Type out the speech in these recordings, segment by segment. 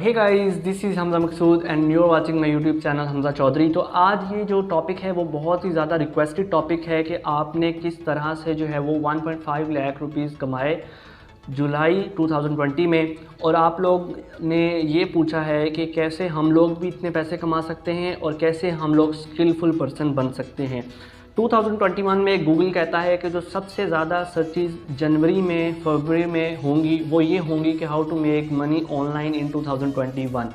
Hey guys, this is Hamza Maqsood and you are watching my YouTube channel Hamza Chaudhry. तो आज ये जो टॉपिक है वो बहुत ही ज़्यादा रिक्वेस्टेड टॉपिक है कि आपने किस तरह से जो है वो 1.5 लाख रुपीज़ कमाए जुलाई 2020 में। और आप लोग ने ये पूछा है कि कैसे हम लोग भी इतने पैसे कमा सकते हैं और कैसे हम लोग स्किलफुल पर्सन बन सकते हैं। 2021 में गूगल कहता है कि जो सबसे ज़्यादा सर्चेज जनवरी में फरवरी में होंगी वो ये होंगी कि how to make money online in 2021।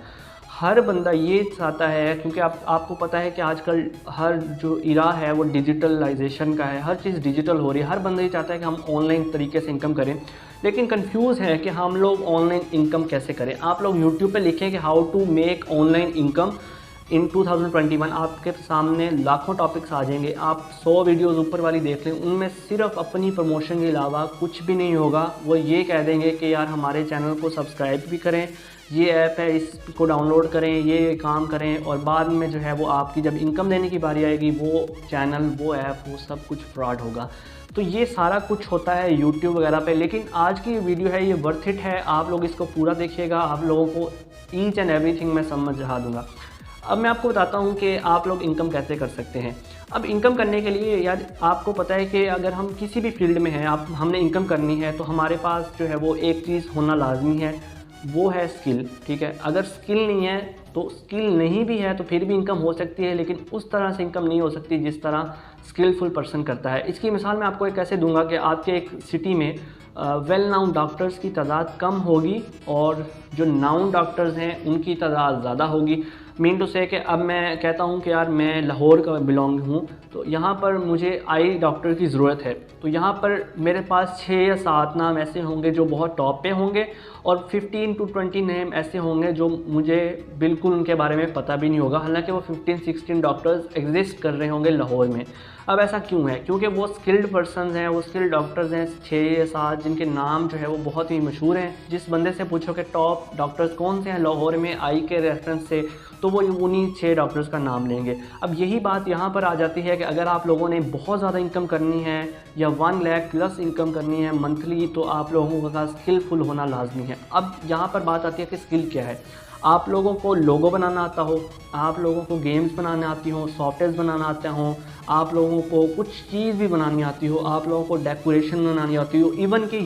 हर बंदा ये चाहता है, क्योंकि आपको पता है कि आजकल हर जो इरा है वो डिजिटलाइजेशन का है, हर चीज़ डिजिटल हो रही है। हर बंदा ये चाहता है कि हम ऑनलाइन तरीके से इनकम करें, लेकिन कंफ्यूज है कि हम लोग ऑनलाइन इनकम कैसे करें। आप लोग यूट्यूब पे लिखें कि how to make online income in 2021, आपके सामने लाखों टॉपिक्स आ जाएंगे। आप 100 वीडियोज़ ऊपर वाली देख लें, उनमें सिर्फ अपनी प्रमोशन के अलावा कुछ भी नहीं होगा। वो ये कह देंगे कि यार हमारे चैनल को सब्सक्राइब भी करें, ये ऐप है इसको डाउनलोड करें, ये काम करें, और बाद में जो है वो आपकी जब इनकम देने की बारी आएगी वो चैनल वो ऐप वो सब कुछ फ्रॉड होगा। तो ये सारा कुछ होता है यूट्यूब वगैरह पे। लेकिन आज की वीडियो है ये वर्थ इट है, आप लोग इसको पूरा देखिएगा, आप लोगों को ईच एंड एवरीथिंग मैं समझा दूँगा। अब मैं आपको बताता हूँ कि आप लोग इनकम कैसे कर सकते हैं। अब इनकम करने के लिए यार आपको पता है कि अगर हम किसी भी फील्ड में हैं, हमने इनकम करनी है तो हमारे पास जो है वो एक चीज़ होना लाजमी है, वो है स्किल। ठीक है, अगर स्किल नहीं है तो स्किल नहीं भी है तो फिर भी इनकम हो सकती है, लेकिन उस तरह से इनकम नहीं हो सकती जिस तरह स्किलफुल पर्सन करता है। इसकी मिसाल मैं आपको एक कैसे दूंगा कि आपके एक सिटी में वेल नाउन डॉक्टर्स की तादाद कम होगी और जो नाउन डॉक्टर्स हैं उनकी तादाद ज़्यादा होगी। मीन टू से कि अब मैं कहता हूँ कि यार मैं लाहौर का बिलोंग हूँ, तो यहाँ पर मुझे आई डॉक्टर की ज़रूरत है, तो यहाँ पर मेरे पास 6 या 7 नाम ऐसे होंगे जो बहुत टॉप पे होंगे और 15 to 20 नेम ऐसे होंगे जो मुझे बिल्कुल उनके बारे में पता भी नहीं होगा, हालांकि वो 15-16 डॉक्टर्स एग्जिस्ट कर रहे होंगे लाहौर में। अब ऐसा क्यों है? क्योंकि वो स्किल्ड पर्सनस हैं, वो स्किल्ड डॉक्टर्स हैं 6 या 7 जिनके नाम जो है वो बहुत ही मशहूर हैं। जिस बंदे से पूछो कि टॉप डॉक्टर्स कौन से हैं लाहौर में आई के रेफरेंस से, तो वो उन्हीं 6 डॉक्टर्स का नाम लेंगे। अब यही बात यहाँ पर आ जाती है कि अगर आप लोगों ने बहुत ज़्यादा इनकम करनी है या 1 लाख प्लस इनकम करनी है मंथली, तो आप लोगों का स्किलफुल होना लाजमी है। अब यहाँ पर बात आती है कि स्किल क्या है। आप लोगों को लोगो बनाना आता हो, आप लोगों को गेम्स बनाने आती हो, सॉफ्टवेयर बनाना आते हो, आप लोगों को कुछ चीज़ भी बनानी आती हो, आप लोगों को डेकोरेशन बनानी आती हो। इवन कि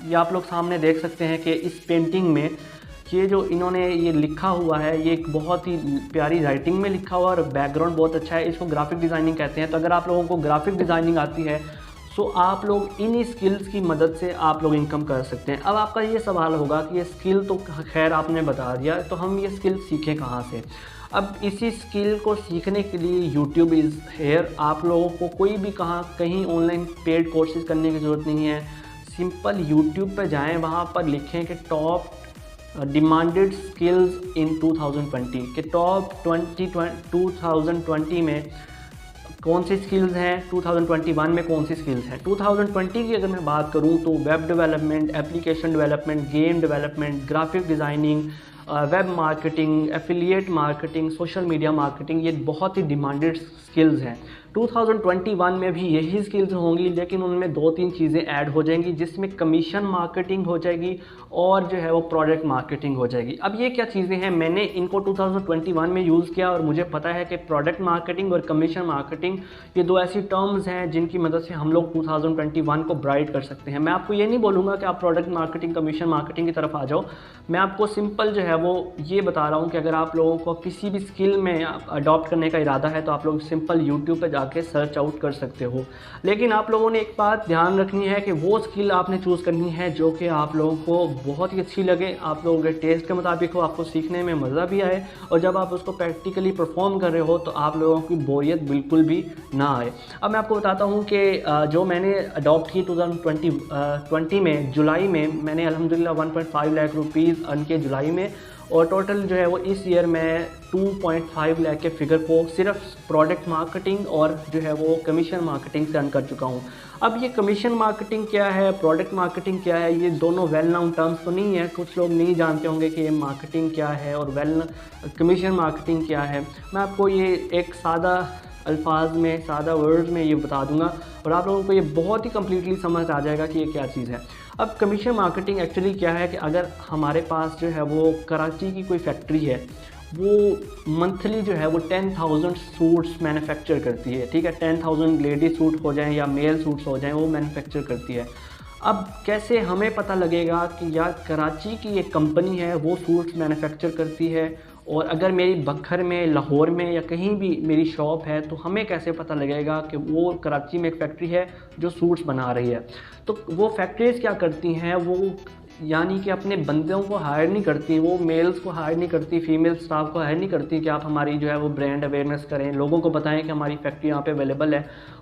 ये आप लोग सामने देख सकते हैं कि इस पेंटिंग में ये जो इन्होंने ये लिखा हुआ है, ये एक बहुत ही प्यारी राइटिंग में लिखा हुआ और बैकग्राउंड बहुत अच्छा है। इसको ग्राफिक डिज़ाइनिंग कहते हैं। तो अगर आप लोगों को ग्राफिक डिज़ाइनिंग आती है तो आप लोग इन्हीं स्किल्स की मदद से आप लोग इनकम कर सकते हैं। अब आपका ये सवाल होगा कि ये स्किल तो खैर आपने बता दिया, तो हम ये स्किल सीखें कहाँ से? अब इसी स्किल को सीखने के लिए यूट्यूब इज़ हेयर। आप लोगों को कोई भी कहीं ऑनलाइन पेड कोर्सेज करने की ज़रूरत नहीं है। सिंपल यूट्यूब पर जाएँ, वहाँ पर लिखें कि टॉप डिमांडेड स्किल्स इन 2020 के टॉप 2020 में कौन सी स्किल्स हैं, 2021 में कौन सी स्किल्स हैं। 2020 की अगर मैं बात करूं तो web development, application development, game development, graphic designing, web marketing, affiliate marketing, social media marketing, ये बहुत ही डिमांडेड स्किल्स हैं। 2021 में भी यही स्किल्स होंगी, लेकिन उनमें 2-3 चीज़ें ऐड हो जाएंगी, जिसमें कमीशन मार्केटिंग हो जाएगी और जो है वो प्रोडक्ट मार्केटिंग हो जाएगी। अब ये क्या चीज़ें हैं, मैंने इनको 2021 में यूज़ किया और मुझे पता है कि प्रोडक्ट मार्केटिंग और कमीशन मार्केटिंग ये 2 ऐसी टर्म्स हैं जिनकी मदद से हम लोग 2021 को ब्राइट कर सकते हैं। मैं आपको ये नहीं बोलूँगा कि आप प्रोडक्ट मार्केटिंग कमीशन मार्केटिंग की तरफ आ जाओ, मैं आपको सिंपल जो है वो ये बता रहा हूँ कि अगर आप लोगों को किसी भी स्किल में अडॉप्ट करने का इरादा है तो आप लोग सिंपल यूट्यूब पर जाके सर्च आउट कर सकते हो। लेकिन आप लोगों ने एक बात ध्यान रखनी है कि वो स्किल आपने चूज़ करनी है जो कि आप लोगों को बहुत ही अच्छी लगे, आप लोगों के टेस्ट के मुताबिक हो, आपको सीखने में मज़ा भी आए, और जब आप उसको प्रैक्टिकली परफॉर्म कर रहे हो तो आप लोगों की बोरियत बिल्कुल भी ना आए। अब मैं आपको बताता हूँ कि जो मैंने अडॉप्ट की 2020 में जुलाई में, मैंने अल्हम्दुलिल्लाह 1.5 लाख रुपीज़ अर्न किए जुलाई में, और टोटल जो है वो इस ईयर मैं 2.5 लाख के फिगर को सिर्फ प्रोडक्ट मार्केटिंग और जो है वो कमीशन मार्केटिंग से अर्न कर चुका हूँ। अब ये कमीशन मार्केटिंग क्या है, प्रोडक्ट मार्केटिंग क्या है, ये दोनों वेल नाउन टर्म्स तो नहीं है। कुछ लोग नहीं जानते होंगे कि ये मार्केटिंग क्या है और कमीशन मार्केटिंग क्या है। मैं आपको ये एक सादा अल्फाज में, सादा वर्ड्स में ये बता दूंगा और आप लोगों को ये बहुत ही कम्प्लीटली समझ आ जाएगा कि ये क्या चीज़ है। अब कमीशन मार्केटिंग एक्चुअली क्या है कि अगर हमारे पास जो है वो कराची की कोई फैक्ट्री है, वो मंथली जो है वो 10,000 सूट्स मैन्युफैक्चर करती है, ठीक है, 10,000 लेडी सूट हो जाएं या मेल सूट्स हो जाएं, वो मैन्युफैक्चर करती है। अब कैसे हमें पता लगेगा कि यार कराची की एक कंपनी है वो सूट्स मैन्युफैक्चर करती है, और अगर मेरी बखर में, लाहौर में या कहीं भी मेरी शॉप है तो हमें कैसे पता लगेगा कि वो कराची में एक फैक्ट्री है जो सूट्स बना रही है। तो वो फैक्ट्रीज़ क्या करती हैं, वो यानी कि अपने बंदों को हायर नहीं करती, वो मेल्स को हायर नहीं करती, फीमेल स्टाफ को हायर नहीं करती कि आप हमारी जो है वो ब्रांड अवेयरनेस करें, लोगों को बताएं कि हमारी फैक्ट्री यहाँ पे अवेलेबल है।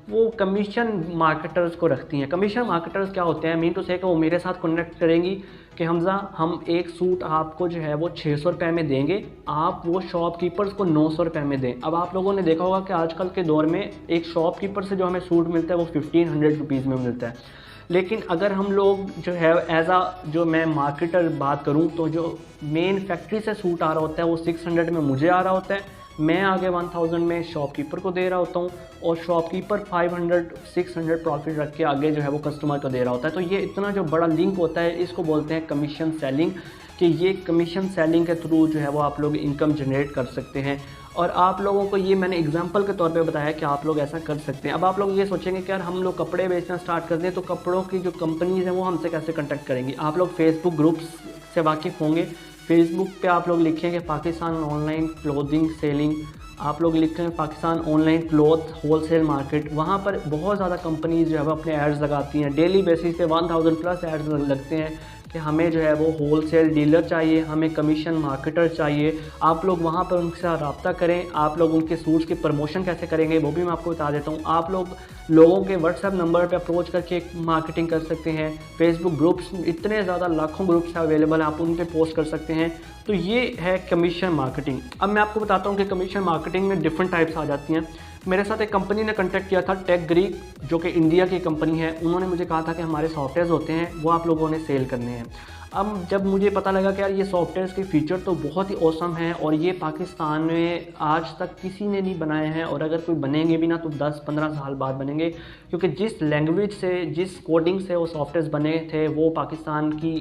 वो कमीशन मार्केटर्स को रखती हैं। कमीशन मार्केटर्स क्या होते हैं, मीन टू से कि वो मेरे साथ कनेक्ट करेंगी कि हमज़ा हम एक सूट आपको जो है वो 600 रुपये में देंगे, आप वो शॉपकीपर्स को 900 रुपये में दें। अब आप लोगों ने देखा होगा कि आजकल के दौर में एक शॉपकीपर से जो हमें सूट मिलता है वो 1500 रुपीज़ में मिलता है। लेकिन अगर हम लोग जो है एज जो मैं मार्केटर बात करूं तो जो मेन फैक्ट्री से सूट आ रहा होता है वो 600 में मुझे आ रहा होता है, मैं आगे 1000 में शॉपकीपर को दे रहा होता हूं, और शॉपकीपर 500-600 प्रॉफिट रख के आगे जो है वो कस्टमर को दे रहा होता है। तो ये इतना जो बड़ा लिंक होता है इसको बोलते हैं कमीशन सेलिंग, कि ये कमीशन सेलिंग के थ्रू जो है वो आप लोग इनकम जनरेट कर सकते हैं। और आप लोगों को ये मैंने एग्जांपल के तौर पे बताया कि आप लोग ऐसा कर सकते हैं। अब आप लोग ये सोचेंगे कि यार हम लोग कपड़े बेचना स्टार्ट कर दें तो कपड़ों की जो कंपनीज़ हैं वो हमसे कैसे कांटेक्ट करेंगी। आप लोग फेसबुक ग्रुप्स से वाकिफ़ होंगे, फेसबुक पे आप लोग लिखेंगे पाकिस्तान ऑनलाइन क्लोथिंग सेलिंग, आप लोग लिखेंगे Pakistan online cloth wholesale market, वहाँ पर बहुत ज़्यादा कंपनीज़ जो है वो अपने एड्स लगाती हैं, डेली बेसिस पे 1000 प्लस एड्स लगते हैं कि हमें जो है वो होलसेल डीलर चाहिए, हमें कमीशन मार्केटर चाहिए। आप लोग वहाँ पर उनके साथ रब्ता करें। आप लोग उनके सूट्स की प्रमोशन कैसे करेंगे वो भी मैं आपको बता देता हूँ। आप लोग लोगों के व्हाट्सएप नंबर पे अप्रोच करके मार्केटिंग कर सकते हैं। फेसबुक ग्रुप्स, इतने ज़्यादा लाखों ग्रुप्स अवेलेबल हैं, आप उन पर पोस्ट कर सकते हैं। तो ये है कमीशन मार्केटिंग। अब मैं आपको बताता हूँ कि कमीशन मार्केटिंग में डिफरेंट टाइप्स आ जाती हैं। मेरे साथ एक कंपनी ने कांटेक्ट किया था, टेक ग्रीक, जो कि इंडिया की कंपनी है। उन्होंने मुझे कहा था कि हमारे सॉफ्टवेयर्स होते हैं वो आप लोगों ने सेल करने हैं। अब जब मुझे पता लगा कि यार ये सॉफ्टवेयर्स के फीचर तो बहुत ही ऑसम हैं और ये पाकिस्तान में आज तक किसी ने नहीं बनाए हैं, और अगर कोई बनेंगे भी ना तो 10-15 साल बाद बनेंगे, क्योंकि जिस लैंग्वेज से, जिस कोडिंग से वो सॉफ्टवेयर्स बने थे वो पाकिस्तान की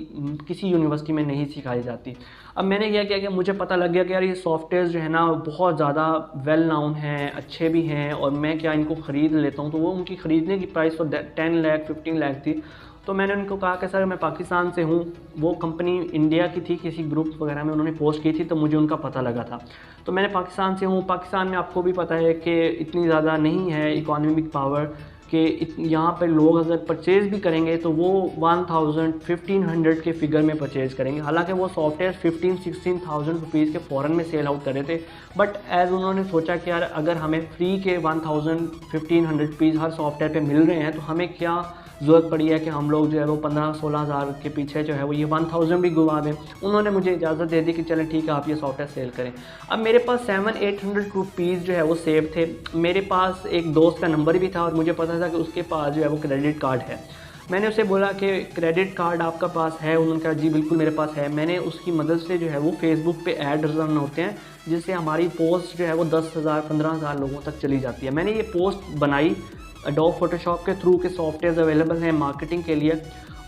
किसी यूनिवर्सिटी में नहीं सिखाई जाती। अब मैंने क्या किया कि मुझे पता लग गया कि यार ये सॉफ्टवेयर्स जो है ना बहुत ज़्यादा वेल नाउन हैं, अच्छे भी हैं, और मैं क्या इनको ख़रीद लेता हूँ। तो वो उनकी ख़रीदने की प्राइस तो 10 लाख 15 लाख थी। तो मैंने उनको कहा कि सर मैं पाकिस्तान से हूँ। वो कंपनी इंडिया की थी, किसी ग्रुप वगैरह में उन्होंने पोस्ट की थी तो मुझे उनका पता लगा था। तो मैंने पाकिस्तान से हूँ। पाकिस्तान में आपको भी पता है कि इतनी ज़्यादा नहीं है इकोनॉमिक पावर कि यहाँ पर लोग अगर परचेज़ भी करेंगे तो वो 1000-1500 के फिगर में परचेज़ करेंगे। हालांकि वो सॉफ्टवेयर 15-16,000 रुपीज़ के फ़ौरन में सेल आउट कर रहे थे, बट एज़ उन्होंने सोचा कि यार अगर हमें फ्री के 1000-1500 रुपीज़ हर सॉफ्टवेयर पे मिल रहे हैं तो हमें क्या ज़रूरत पड़ी है कि हम लोग जो है वो 15-16 हज़ार के पीछे जो है वो ये 1000 भी गुवा दें। उन्होंने मुझे इजाज़त दे दी कि चलें ठीक है आप ये सॉफ्टवेयर सेल करें। अब मेरे पास 700-800 रुपीज़ जो है वो सेव थे। मेरे पास एक दोस्त का नंबर भी था और मुझे पता था कि उसके पास जो है वो क्रेडिट कार्ड है। मैंने उसे बोला कि क्रेडिट कार्ड आपका पास है? उन्होंने कहा जी बिल्कुल मेरे पास है। मैंने उसकी मदद से जो है वो फेसबुक पे ऐड रन होते हैं जिससे हमारी पोस्ट जो है वो 10,000-15,000 लोगों तक चली जाती है। मैंने ये पोस्ट बनाई एडोब फोटोशॉप के थ्रू के सॉफ्टवेयर अवेलेबल हैं मार्केटिंग के लिए,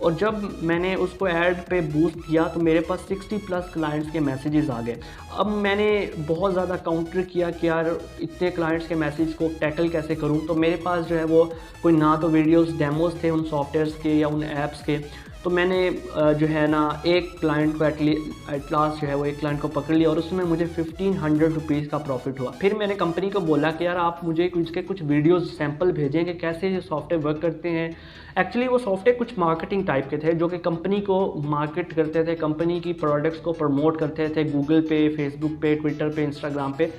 और जब मैंने उसको ऐड पे बूस्ट किया तो मेरे पास 60+ क्लाइंट्स के मैसेजेस आ गए। अब मैंने बहुत ज़्यादा काउंटर किया कि यार इतने क्लाइंट्स के मैसेज को टैकल कैसे करूं। तो मेरे पास जो है वो कोई ना तो वीडियोस डेमोस थे उन सॉफ्टवेयर्स के या उन ऐप्स के। तो मैंने जो है ना एक क्लाइंट को एट लास्ट जो है वो एक क्लाइंट को पकड़ लिया और उसमें मुझे 1500 रुपीज़ का प्रॉफिट हुआ। फिर मैंने कंपनी को बोला कि यार आप मुझे इसके कुछ वीडियोस सैंपल भेजें कि कैसे ये सॉफ्टवेयर वर्क करते हैं। एक्चुअली वो सॉफ्टवेयर कुछ मार्केटिंग टाइप के थे जो कि कंपनी को मार्केट करते थे, कंपनी की प्रोडक्ट्स को प्रमोट करते थे गूगल पे, फेसबुक पे, ट्विटर पे, इंस्टाग्राम पे।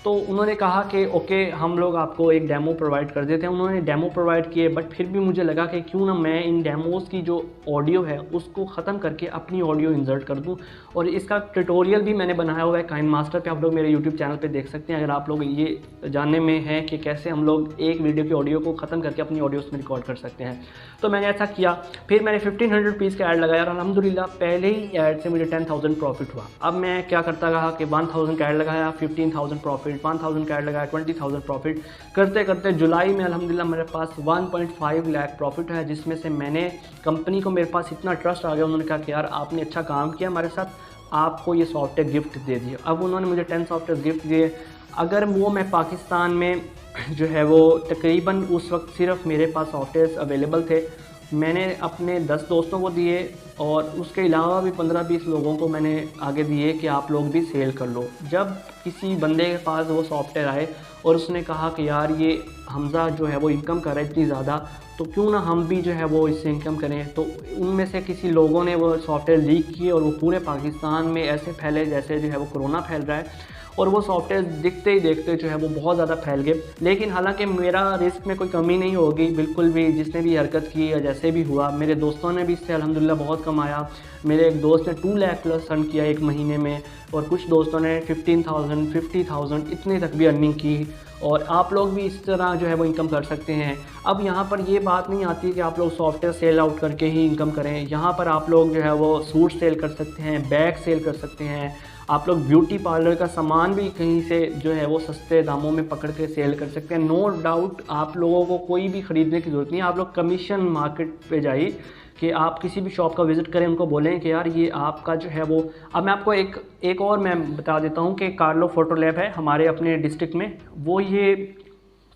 तो उन्होंने कहा कि ओके हम लोग आपको एक डेमो प्रोवाइड कर देते हैं। उन्होंने डेमो प्रोवाइड किए, बट फिर भी मुझे लगा कि क्यों ना मैं इन डेमोज़ की जो ऑडियो है उसको ख़त्म करके अपनी ऑडियो इंसर्ट कर दूं। और इसका ट्यूटोरियल भी मैंने बनाया हुआ है काइनमास्टर पे, आप लोग मेरे यूट्यूब चैनल पे देख सकते हैं अगर आप लोग ये जानने में है कि कैसे हम लोग एक वीडियो की ऑडियो को ख़त्म करके अपनी ऑडियो उसमें रिकॉर्ड कर सकते हैं। तो मैंने ऐसा किया। फिर मैंने 1500 रुपीज़ का ऐड लगाया और अल्हम्दुलिल्लाह पहले ही ऐड से मुझे 10,000 प्रॉफिट हुआ। अब मैं क्या करता रहा कि 1000 का ऐड लगाया, 15,000 प्रॉफिट, प्रॉफिट, 1000 कैड लगाया 20,000 प्रॉफिट, करते करते जुलाई में अल्हम्दुलिल्लाह मेरे पास 1.5 लाख प्रॉफिट है, जिसमें से मैंने कंपनी को, मेरे पास इतना ट्रस्ट आ गया, उन्होंने कहा कि यार आपने अच्छा काम किया हमारे साथ, आपको ये सॉफ्टवेयर गिफ्ट दे दिया। अब उन्होंने मुझे 10 सॉफ्टवेयर गिफ्ट दिए। अगर वो मैं पाकिस्तान में जो है वो तकरीबन उस वक्त सिर्फ मेरे पास सॉफ्टवेयर अवेलेबल थे, मैंने अपने 10 दोस्तों को दिए और उसके अलावा भी 15-20 लोगों को मैंने आगे दिए कि आप लोग भी सेल कर लो। जब किसी बंदे के पास वो सॉफ्टवेयर आए और उसने कहा कि यार ये हमज़ा जो है वो इनकम कर रहा है इतनी ज़्यादा, तो क्यों ना हम भी जो है वो इससे इनकम करें, तो उनमें से किसी लोगों ने वो सॉफ्टवेयर लीक किए और वो पूरे पाकिस्तान में ऐसे फैले जैसे जो है वो कोरोना फैल रहा है। और वो सॉफ्टवेयर दिखते ही देखते जो है वो बहुत ज़्यादा फैल गए। लेकिन हालांकि मेरा रिस्क में कोई कमी नहीं होगी बिल्कुल भी, जिसने भी हरकत की या जैसे भी हुआ, मेरे दोस्तों ने भी इससे अल्हम्दुलिल्लाह बहुत कमाया। मेरे एक दोस्त ने 2 लाख प्लस अर्न किया एक महीने में, और कुछ दोस्तों ने 15,000 50,000 इतने तक भी अर्निंग की। और आप लोग भी इस तरह जो है वो इनकम कर सकते हैं। अब यहाँ पर ये बात नहीं आती कि आप लोग सॉफ्टवेयर सेल आउट करके ही इनकम करें। यहाँ पर आप लोग जो है वो सूट सेल कर सकते हैं, बैग सेल कर सकते हैं, आप लोग ब्यूटी पार्लर का सामान भी कहीं से जो है वो सस्ते दामों में पकड़ के सेल कर सकते हैं। नो डाउट आप लोगों को कोई भी ख़रीदने की ज़रूरत नहीं है। आप लोग कमीशन मार्केट पे जाइए कि आप किसी भी शॉप का विज़िट करें, उनको बोलें कि यार ये आपका जो है वो, अब मैं आपको एक और मैं बता देता हूँ कि कार्लो फ़ोटो लैब है हमारे अपने डिस्ट्रिक्ट में, वो ये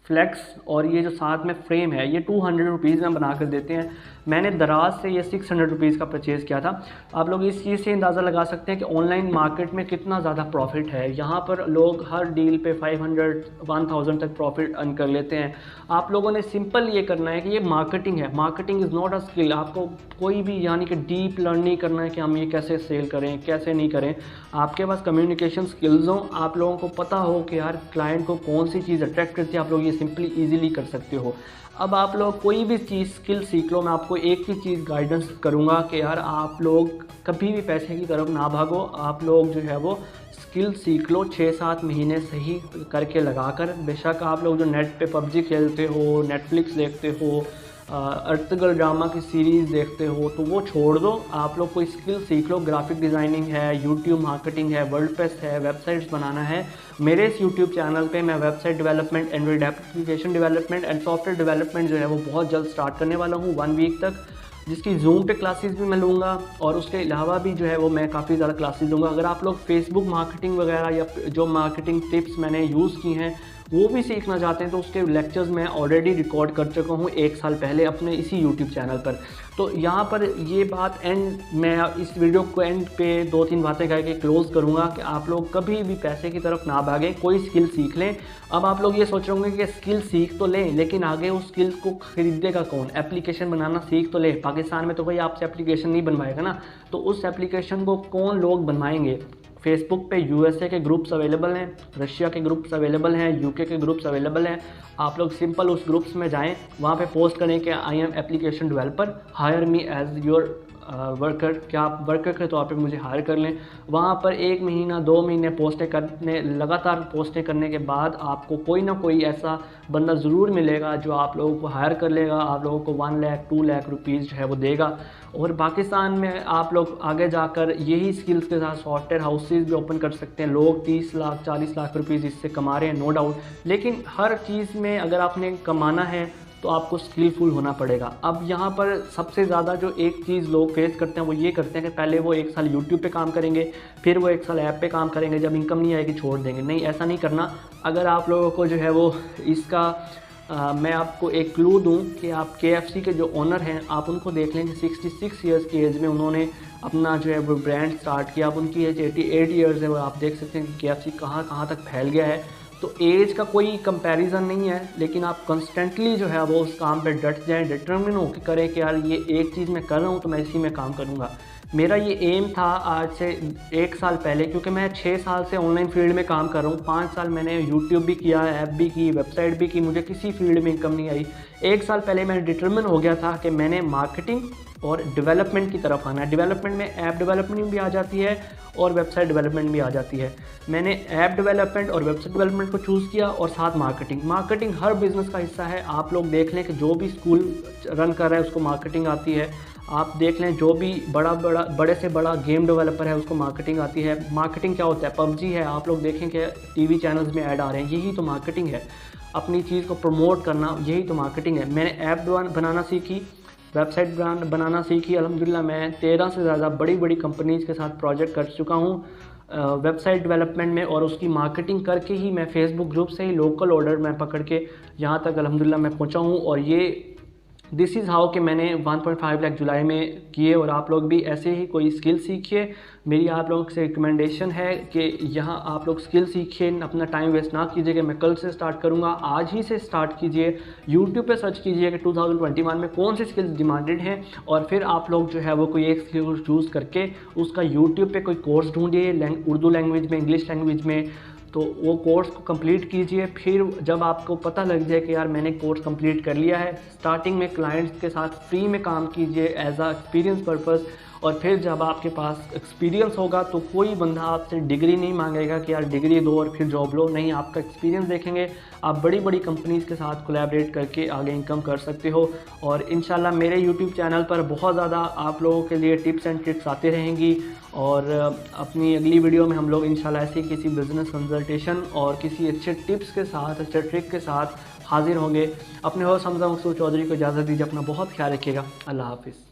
फ्लैक्स और ये जो साथ में फ्रेम है ये 200 रुपीज़ में बना कर देते हैं। मैंने दराज से ये 600 रुपीज़ का परचेज़ किया था। आप लोग इस चीज़ से अंदाज़ा लगा सकते हैं कि ऑनलाइन मार्केट में कितना ज़्यादा प्रॉफिट है। यहाँ पर लोग हर डील पे 500-1000 तक प्रॉफिट अर्न कर लेते हैं। आप लोगों ने सिंपल ये करना है कि ये मार्केटिंग है, marketing is not a skill. आपको कोई भी यानी कि डीप लर्निंग करना है कि हम ये कैसे सेल करें कैसे नहीं करें। आपके पास कम्युनिकेशन स्किल्स हों, आप लोगों को पता हो कि यार क्लाइंट को कौन सी चीज़ अट्रैक्ट करती है, आप लोग ये सिंपली ईजिली कर सकते हो। अब आप लोग कोई भी चीज़ स्किल सीख लो, मैं आपको एक ही चीज़ गाइडेंस करूँगा कि यार आप लोग कभी भी पैसे की तरफ ना भागो। आप लोग जो है वो स्किल सीख लो 6-7 महीने सही करके लगाकर। बेशक आप लोग जो नेट पे पबजी खेलते हो, नेटफ्लिक्स देखते हो, अर्तगल ड्रामा की सीरीज़ देखते हो, तो वो छोड़ दो। आप लोग कोई स्किल सीख लो, ग्राफिक डिज़ाइनिंग है, यूट्यूब मार्केटिंग है, वर्डप्रेस है, वेबसाइट्स बनाना है। मेरे इस यूट्यूब चैनल पे मैं website development, Android application development and software development जो है वो बहुत जल्द स्टार्ट करने वाला हूँ 1 वीक तक, जिसकी जूम पे क्लासेस भी मैं लूँगा। और उसके अलावा भी जो है वो मैं काफ़ी ज़्यादा क्लासेस दूँगा। अगर आप लोग फेसबुक मार्केटिंग वगैरह या जो मार्केटिंग टिप्स मैंने यूज़ की हैं वो भी सीखना चाहते हैं, तो उसके लेक्चर्स मैं ऑलरेडी रिकॉर्ड कर चुका हूँ 1 साल पहले अपने इसी यूट्यूब चैनल पर। तो यहाँ पर ये बात मैं इस वीडियो को एंड पे 2-3 बातें कह के क्लोज़ करूँगा कि आप लोग कभी भी पैसे की तरफ ना भागें, कोई स्किल सीख लें। अब आप लोग ये सोच रहे होंगे कि स्किल सीख तो लें, लेकिन आगे उस स्किल को खरीदेगा कौन? एप्लीकेशन बनाना सीख तो ले, पाकिस्तान में तो कोई आपसे एप्लीकेशन नहीं बनवाएगा ना, तो उस एप्लीकेशन को कौन लोग बनवाएंगे? फेसबुक पे यूएसए के ग्रुप्स अवेलेबल हैं, रशिया के ग्रुप्स अवेलेबल हैं, यूके के ग्रुप्स अवेलेबल हैं। आप लोग सिंपल उस ग्रुप्स में जाएं, वहाँ पे पोस्ट करें कि I am application developer, hire me as your worker, क्या आप वर्कर के तौर पे मुझे हायर कर लें। वहाँ पर 1 महीना 2 महीने पोस्टें करने, लगातार पोस्टें करने के बाद आपको कोई ना कोई ऐसा बंदा ज़रूर मिलेगा जो आप लोगों को हायर कर लेगा, आप लोगों को 1 लाख 2 लाख रुपीज़ जो है वो देगा। और पाकिस्तान में आप लोग आगे जाकर यही स्किल्स के साथ सॉफ्टवेयर हाउसेज भी ओपन कर सकते हैं। लोग 30 लाख 40 लाख रुपीज़ इससे कमा रहे हैं, नो डाउट। लेकिन हर चीज़ में अगर आपने कमाना है तो आपको स्किलफुल होना पड़ेगा। अब यहाँ पर सबसे ज़्यादा जो एक चीज़ लोग फेस करते हैं वो ये करते हैं कि पहले वो 1 साल यूट्यूब पे काम करेंगे, फिर वो 1 साल ऐप पे काम करेंगे, जब इनकम नहीं आएगी छोड़ देंगे। नहीं, ऐसा नहीं करना। अगर आप लोगों को जो है वो इसका मैं आपको एक क्लू दूं कि आप KFC के जो ओनर हैं आप उनको देख लें कि 66 ईयर्स की एज में उन्होंने अपना जो है वो ब्रांड स्टार्ट किया। अब उनकी एज 88 ईयर्स है, वो आप देख सकते हैं कि KFC कहाँ तक फैल गया है। तो एज का कोई कंपैरिजन नहीं है, लेकिन आप कंस्टेंटली जो है वो उस काम पे डट जाएं, डिटर्मिन होकर करें कि यार ये एक चीज़ मैं कर रहा हूँ तो मैं इसी में काम करूँगा। मेरा ये एम था आज से 1 साल पहले, क्योंकि मैं 6 साल से ऑनलाइन फील्ड में काम कर रहा हूँ। 5 साल मैंने यूट्यूब भी किया, ऐप भी की, वेबसाइट भी की, मुझे किसी फील्ड में इनकम नहीं आई। 1 साल पहले मैं डिटरमिन हो गया था कि मैंने मार्केटिंग और डेवलपमेंट की तरफ आना है। डेवलपमेंट में ऐप डेवलपमेंट भी आ जाती है और वेबसाइट डेवलपमेंट भी आ जाती है। मैंने ऐप डेवलपमेंट और वेबसाइट डेवलपमेंट को चूज़ किया और साथ मार्केटिंग। मार्केटिंग हर बिज़नेस का हिस्सा है। आप लोग देख लें कि जो भी स्कूल रन कर रहा है उसको मार्केटिंग आती है। आप देख लें जो भी बड़े से बड़ा गेम डेवलपर है उसको मार्केटिंग आती है। मार्केटिंग क्या होता है? पबजी है, आप लोग देखें कि टीवी चैनल्स में ऐड आ रहे हैं, यही तो मार्केटिंग है। अपनी चीज़ को प्रमोट करना, यही तो मार्केटिंग है। मैंने ऐप बनाना सीखी, वेबसाइट ब्रांड बनाना सीखी। अल्हम्दुलिल्लाह मैं 13 से ज़्यादा बड़ी बड़ी कंपनीज़ के साथ प्रोजेक्ट कर चुका हूँ वेबसाइट डेवलपमेंट में, और उसकी मार्केटिंग करके ही मैं फेसबुक ग्रुप से ही लोकल ऑर्डर मैं पकड़ के यहाँ तक अल्हम्दुलिल्लाह मैं पहुँचा हूँ। और ये दिस इज़ हाउ कि मैंने 1.5 लाख जुलाई में किए। और आप लोग भी ऐसे ही कोई स्किल सीखिए। मेरी आप लोगों से रिकमेंडेशन है कि यहाँ आप लोग स्किल सीखिए, अपना टाइम वेस्ट ना कीजिए कि मैं कल से स्टार्ट करूँगा। आज ही से स्टार्ट कीजिए। यूट्यूब पे सर्च कीजिए कि 2021 में कौन सी स्किल्स डिमांडेड हैं, और फिर आप लोग जो है वो कोई एक स्किल चूज़ करके उसका यूट्यूब पे कोई कोर्स ढूंढिए, उर्दू लैंग्वेज में, इंग्लिश लैंग्वेज में। तो वो कोर्स को कंप्लीट कीजिए। फिर जब आपको पता लग जाए कि यार मैंने कोर्स कंप्लीट कर लिया है, स्टार्टिंग में क्लाइंट्स के साथ फ्री में काम कीजिए एज अ एक्सपीरियंस पर्पस। और फिर जब आपके पास एक्सपीरियंस होगा तो कोई बंदा आपसे डिग्री नहीं मांगेगा कि यार डिग्री दो और फिर जॉब लो, नहीं, आपका एक्सपीरियंस देखेंगे। आप बड़ी बड़ी कंपनीज़ के साथ कोलैबोरेट करके आगे इनकम कर सकते हो। और इंशाल्लाह मेरे यूट्यूब चैनल पर बहुत ज़्यादा आप लोगों के लिए टिप्स एंड ट्रिक्स आती रहेंगी। और अपनी अगली वीडियो में हम लोग इंशाल्लाह ऐसी किसी बिज़नेस कंसल्टेशन और किसी अच्छे टिप्स के साथ, अच्छे ट्रिक के साथ हाजिर होंगे। अपने होस्ट हमजा मकसूद चौधरी को इजाज़त दीजिए। अपना बहुत ख्याल रखिएगा। अल्लाह हाफिज़।